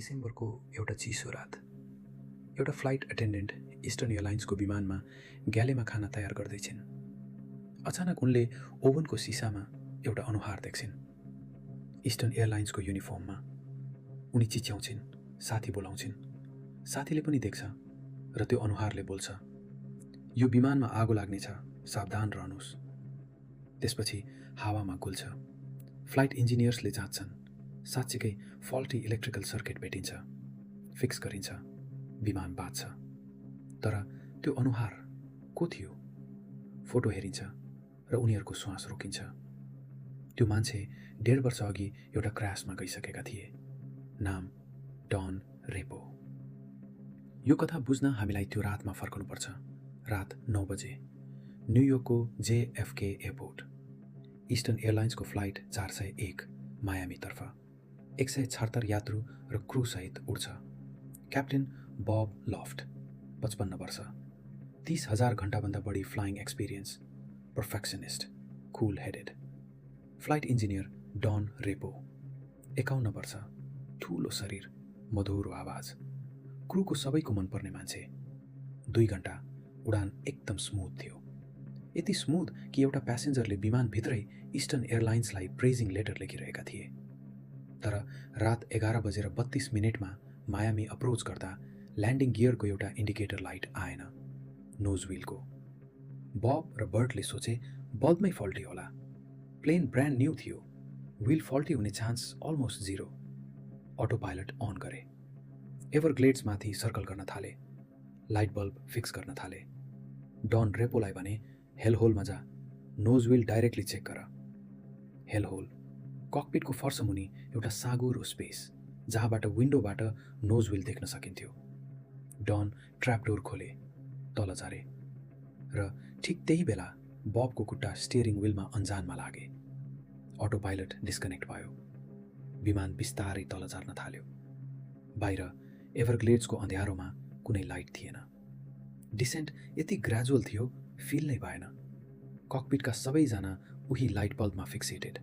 डिसेम्बरको एउटा चिसो रात एउटा फ्लाइट एटेन्डेन्ट इस्टर्न एयरलाइन्सको विमानमा ग्यालेमा खाना तयार गर्दैछिन्। अचानक उनले ओभनको सिसामा एउटा अनुहार देख्छिन्। इस्टर्न एयरलाइन्सको युनिफर्ममा उनी चिच्याउँछिन्, साथी बोलाउँछिन्। साथीले पनि देख्छ र त्यो अनुहारले बोल्छ, यो विमानमा आगो लाग्नेछ, सावधान रहनुहोस्। त्यसपछि हावामा गुल्छ। फ्लाइट इन्जिनियर्सले जाँच्छन्। साँच्चीकै फल्टी इलेक्ट्रिकल सर्किट भेटिन्छ, फिक्स गरिन्छ, विमान बाँच्छ। तर त्यो अनुहार को थियो? फोटो हेरिन्छ र उनीहरूको श्वास रोकिन्छ। त्यो मान्छे 1.5 वर्ष अघि एउटा क्रासमा गइसकेका थिए। नाम डन रेपो। यो कथा बुझ्न हामीलाई त्यो रातमा फर्कनुपर्छ। रात 9 बजे न्युयोर्कको JFK एयरपोर्ट। इस्टर्न एयरलाइन्सको फ्लाइट 401 मायामीतर्फ 176 यात्रु र क्रू सहित उड्छ। क्याप्टेन बब लफ्ट, 55 वर्ष, 30,000 घण्टाभन्दा बढी flying experience, perfectionist, cool headed. Flight engineer Don Repo, 51 वर्ष, ठुलो शरीर, मधुरो आवाज, क्रूको सबैको मनपर्ने मान्छे। 2 घण्टा उडान एकदम स्मुथ थियो। यति स्मुथ कि एउटा प्यासेन्जरले विमानभित्रै इस्टर्न एयरलाइन्सलाई प्रेजिङ लेटर लेखिरहेका थिए। तर रात 11:32 मायामी अप्रोच गर्दा ल्यान्डिङ गियरको एउटा इन्डिकेटर लाइट आएन, नोज व्हीलको। बब र बर्टले सोचे बल्बमै फल्टी होला। प्लेन ब्रान्ड न्यू थियो, व्हील फल्टी हुने चान्स अलमोस्ट 0। अटो पाइलट अन गरे। एभरग्लेड्समाथि सर्कल गर्न थाले, लाइट बल्ब फिक्स गर्न थाले। डन रेपोलाई भने हेलहोलमा जा, नोज व्हील डाइरेक्टली चेक गर। हेलहोल ककपिटको फर्समुनि एउटा साँगुरो स्पेस, जहाँबाट विन्डोबाट नोज व्हील देख्न सकिन्थ्यो। डन ट्र्यापडोर खोले, तल झरे र ठिक त्यही बेला बबको खुट्टा स्टियरिङ व्हीलमा अन्जानमा लागे। अटो पाइलट डिस्कनेक्ट भयो। विमान बिस्तारै तल झर्न थाल्यो। बाहिर एभरग्लेड्सको अँध्यारोमा कुनै लाइट थिएन। डिसेन्ट यति ग्रेजुअल थियो, फिल नै भएन। ककपिटका सबैजना उही लाइट बल्बमा फिक्सेटेड।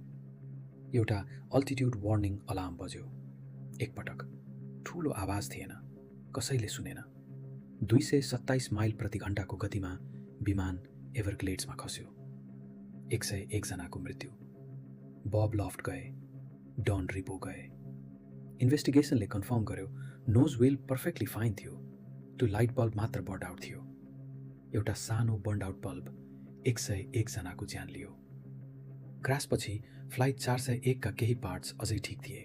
एउटा अल्टिट्युड वार्निङ अलार्म बज्यो। एकपटक ठुलो आवाज थिएन, कसैले सुनेन। 227 माइल प्रति घण्टाको गतिमा विमान एभरग्लेड्समा खस्यो। 101 जनाको मृत्यु। बब लफ्ट गए, डन रिपो गए। इन्भेस्टिगेसनले कन्फर्म गर्यो नोज व्हील पर्फेक्टली फाइन थियो, त्यो लाइट बल्ब मात्र बर्ड आउट थियो। एउटा सानो बर्न आउट बल्ब 101 जनाको ज्यान लियो। क्रासपछि फ्लाइट 401 का केही पार्ट्स अझै ठिक थिए।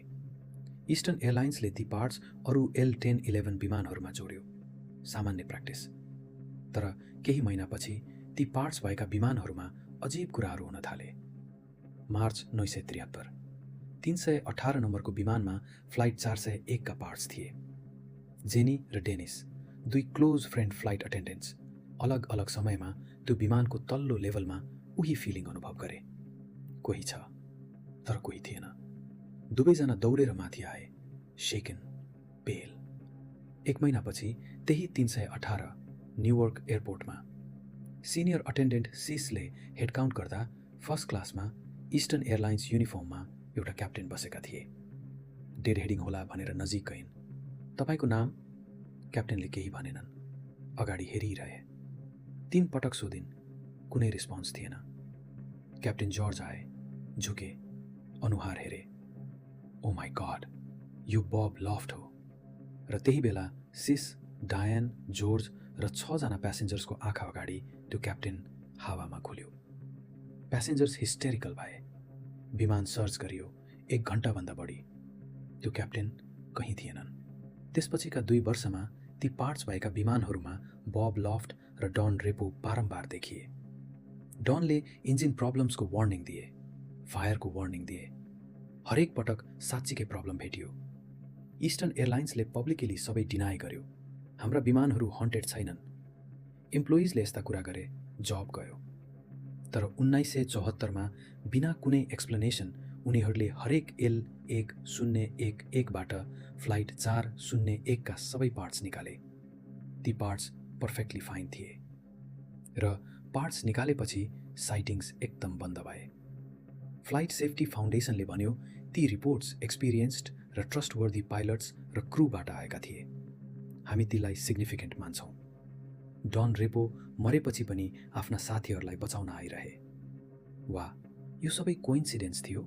इस्टर्न एयरलाइन्सले ती पार्ट्स अरू L10-11 विमानहरूमा जोड्यो, सामान्य प्र्याक्टिस। तर केही महिनापछि ती पार्ट्स भएका विमानहरूमा अजीब कुराहरू हुन थाले। मार्च 1973 318 नम्बरको विमानमा फ्लाइट 401 का पार्ट्स थिए। जेनी र डेनिस, 2 क्लोज फ्रेन्ड फ्लाइट अटेन्डेन्ट्स, अलग अलग समयमा त्यो विमानको तल्लो लेभलमा उही फिलिङ अनुभव गरे। कोही छ, तर कोही थिएन। दुवैजना दौडेर माथि आए, शेकन, पेल। 1 महिनापछि त्यही 318 न्युयोर्क एयरपोर्टमा सिनियर अटेन्डेन्ट सिसले हेड काउन्ट गर्दा फर्स्ट क्लासमा इस्टर्न एयरलाइन्स युनिफर्ममा एउटा क्याप्टेन बसेका थिए। डेड हेडिङ होला भनेर नजिक गइन्। तपाईँको नाम? क्याप्टेनले केही भनेनन्, अगाडि हेरिरहे। 3 पटक सोधिन्, कुनै रिस्पोन्स थिएन। क्याप्टेन जर्ज आए, झुके, अनुहार हेरे। ओ माई गॉड, यो बब लफ्ट हो। र त्यही बेला सिस, डायन, जॉर्ज र 6 जना प्यासेन्जर्सको आँखा अगाडि त्यो क्याप्टेन हावामा खुल्यो। प्यासेन्जर्स हिस्टेरिकल भए। विमान सर्च गरियो 1 घण्टाभन्दा बढी। त्यो क्याप्टेन कहीँ थिएनन्। त्यसपछिका 2 वर्षमा ती पार्ट्स भएका विमानहरूमा बब लफ्ट र डन रेपो बारम्बार देखिए। डनले इन्जिन प्रब्लम्सको वार्निङ दिए, फायरको वार्निङ दिए। हरेक पटक साँच्चीकै प्रब्लम भेटियो। इस्टर्न एयरलाइन्सले पब्लिकली सबै डिनाई गर्यो, हाम्रा विमानहरू हन्टेड छैनन्। इम्प्लोइजले यस्ता कुरा गरे, जब गयो। तर 1974 बिना कुनै एक्सप्लेनेसन उनीहरूले हरेक L1011 बाट फ्लाइट 401 का सबै पार्ट्स निकाले। ती पार्ट्स पर्फेक्टली फाइन थिए र पार्ट्स निकालेपछि साइटिङ्स एकदम बन्द भए। फ्लाइट सेफ्टी फाउन्डेसनले भन्यो ती रिपोर्ट्स एक्सपिरियन्स्ड र ट्रस्टवर्दी पाइलट्स र क्रूबाट आएका थिए। हामी तीलाई सिग्निफिकेन्ट मान्छौँ। डन रेपो मरेपछि पनि आफ्ना साथीहरूलाई बचाउन आइरहे। वा यो सबै कोइन्सिडेन्स थियो?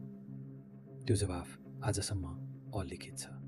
त्यो जवाफ आजसम्म अलिखित छ।